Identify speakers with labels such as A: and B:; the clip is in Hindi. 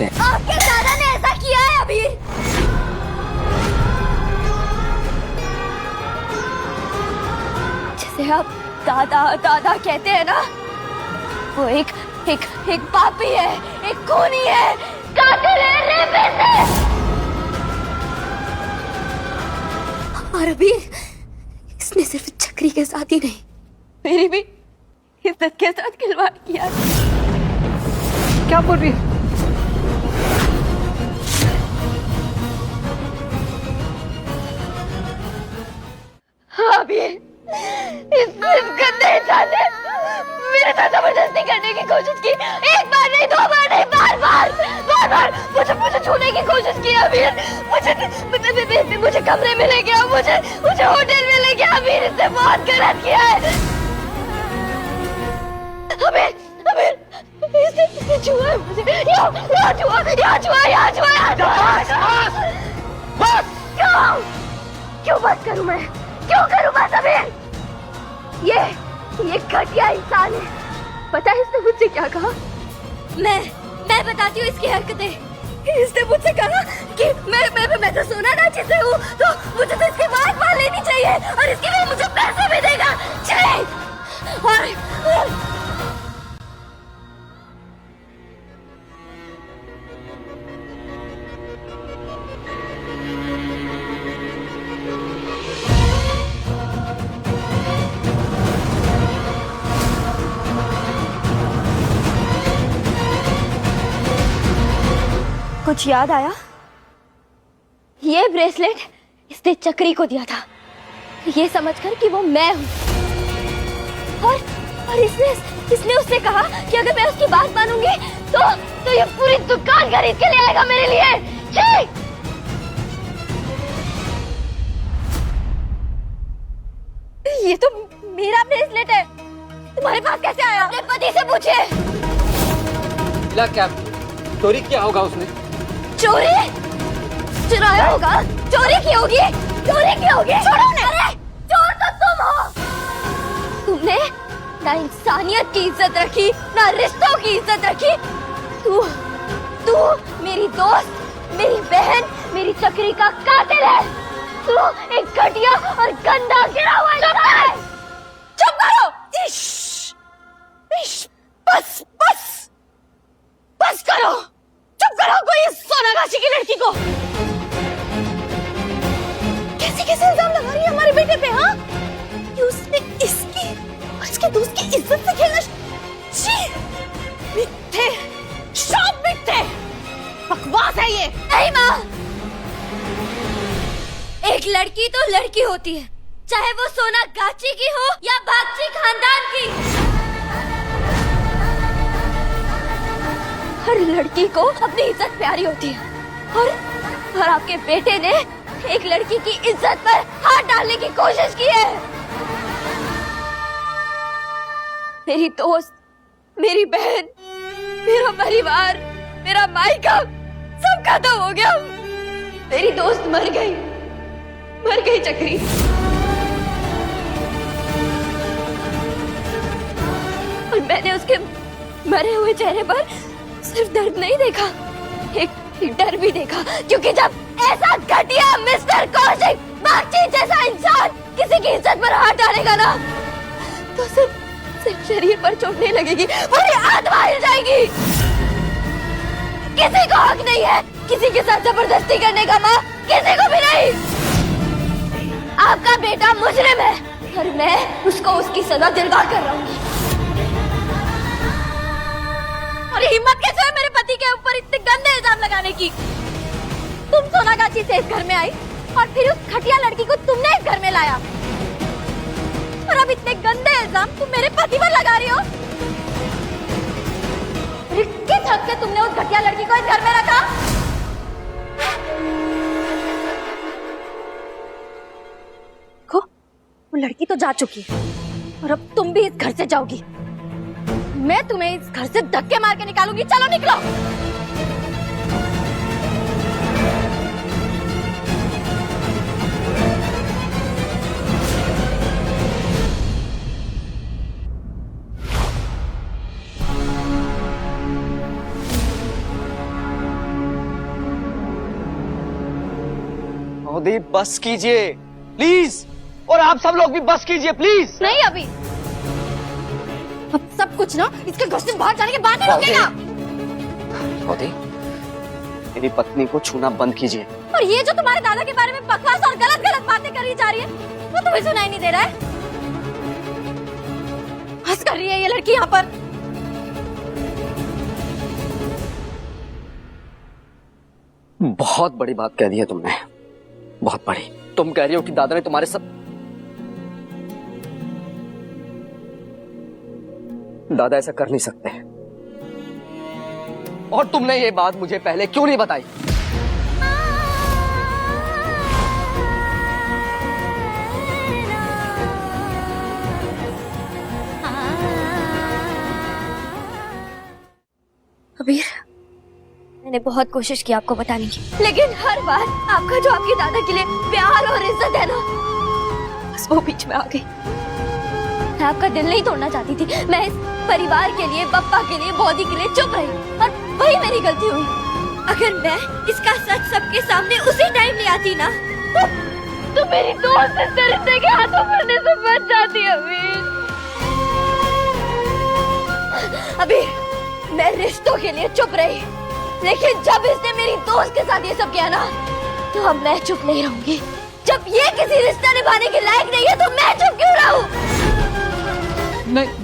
A: सकते हैं।
B: आपके दादा ने ऐसा किया है अभी। जिसे आप दादा दादा कहते हैं ना, वो एक एक एक पापी है, एक खूनी है, कातिल है, रेपिस्ट है। और अभी इसने सिर्फ चक्री के साथ ही नहीं, मेरी भी इज्जत के साथ खिलवाड़ किया।
C: क्या बोल रही है?
B: हाँ भी इस गंदे इंसान ने मेरे साथ जबरदस्ती करने की कोशिश की। एक बार नहीं, दो बार नहीं, बार बार मुझे छूने की कोशिश की अमीर। मुझे कमरे में ले गया, मुझे होटल में ले गया। अमीर इसने बहुत गलत किया है। अमीर इसने छुआ है मुझे। यहाँ छुआ। बस क्यों बस करूं मैं? क्यों करूं बस अमीर? ये घटिया इंसान है। पता है इसने मुझसे क्या कहा? मैं बताती हूँ इसकी हरकतें। इसने मुझसे कहा कि मैं तो सोना ना जिसे हूँ, तो मुझे तो इसकी बात मान लेनी चाहिए और इसके लिए मुझे पैसे भी देगा। और कुछ याद आया? ये ब्रेसलेट इसने चक्री को दिया था, ये समझकर कि वो मैं हूँ। और इसने उससे कहा कि अगर मैं उसकी बात मानूंगी तो ये पूरी दुकान खरीद के ले आएगा मेरे लिए। ये तो मेरा ब्रेसलेट है, तुम्हारे पास कैसे आया? अपने पति से पूछे।
A: क्या चोरी किया होगा उसने?
B: चुराया होगा, चोरी की होगी। छोड़ो ना। अरे चोर तो तुम हो। तुमने ना इंसानियत की इज्जत रखी, ना रिश्तों की इज्जत रखी। तू मेरी दोस्त, मेरी बहन, मेरी चक्री का कातिल है। तू एक घटिया और गंदा गिरा हुआ इंसान है। चुप करो। बस करो। चुप करो। कोई सोनागाछी की लड़की को कैसे इल्जाम लगा रही है हमारे बेटे पे? हाँ, कि उसने इसकी और इसके दोस्त की इज्जत से खेलना। मिथ्ये, सब मिथ्ये, बकवास है ये। नहीं माँ, एक लड़की तो लड़की होती है, चाहे वो सोनागाछी की हो या बागची खानदान की। हर लड़की को अपनी इज्जत प्यारी होती है और आपके बेटे ने एक लड़की की इज्जत पर हाथ डालने की कोशिश की है। मेरी दोस्त, मेरी बहन, मेरा परिवार, मेरा मायका सब खत्म हो गया। मेरी दोस्त मर गई चक्री। और मैंने उसके मरे हुए चेहरे पर सिर्फ दर्द नहीं देखा, एक डर भी देखा। क्योंकि जब ऐसा घटिया मिस्टर कौशिक बागची जैसा इंसान किसी की इज्जत पर हाथ डालेगा ना, तो सिर्फ शरीर पर चोट नहीं लगेगी, पूरी आत्मा हिल जाएगी। किसी को हक नहीं है किसी के साथ जबरदस्ती करने का माँ, किसी को भी नहीं। आपका बेटा मुजरिम है और मैं उसको उसकी सजा दिलवा कर रहूंगी। और हिम्मत कैसे है मेरे पति के ऊपर इतने गंदे इल्जाम लगाने की? तुम सोनागाछी से इस घर में आई और फिर उस घटिया लड़की को तुमने इस घर में लाया और अब इतने गंदे इल्जाम तुम मेरे पति पर लगा रही हो। किस हक से तुमने उस घटिया लड़की को इस घर में रखा? वो लड़की तो जा चुकी है और अब तुम भी इस घर से जाओगी। मैं तुम्हें इस घर से धक्के मार के निकालूंगी। चलो निकलो।
D: सौदे बस कीजिए प्लीज, और आप सब लोग भी बस कीजिए प्लीज।
B: नहीं अभी, अब सब कुछ ना इसके घर से बाहर जाने के बाद ही रुकेगा।
D: सौदे, मेरी पत्नी को छूना बंद कीजिए।
B: और ये जो तुम्हारे दादा के बारे में बकवास और गलत गलत बातें करी जा रही है, वो तुम्हें सुनाई नहीं दे रहा है? हंस कर रही है ये लड़की यहाँ पर।
D: बहुत बड़ी बात कह दी है तुमने, बहुत बड़ी। तुम कह रही हो कि दादा ने तुम्हारे सब, दादा ऐसा कर नहीं सकते। और तुमने ये बात मुझे पहले क्यों नहीं बताई?
B: कबीर, मैंने बहुत कोशिश की आपको बताने की, लेकिन हर बार आपका जो आपके दादा के लिए प्यार और इज्जत है ना, बस वो बीच में आ गई। मैं आपका दिल नहीं तोड़ना चाहती थी, मैं इस परिवार के लिए, पप्पा के लिए, बॉडी के लिए चुप रही, और वही मेरी गलती हुई। अगर मैं इसका सच सबके सामने उसी टाइम ले आती ना, तो मेरी दोस्त इस रिश्ते के हाथों पड़ने से बच जाती। अभी मैं रिश्तों के लिए चुप रही, लेकिन जब इसने मेरी दोस्त के साथ ये सब किया ना, तो अब मैं चुप नहीं रहूंगी। जब ये किसी रिश्ता निभाने के लायक नहीं है, तो मैं चुप क्यों रहूं?
C: नहीं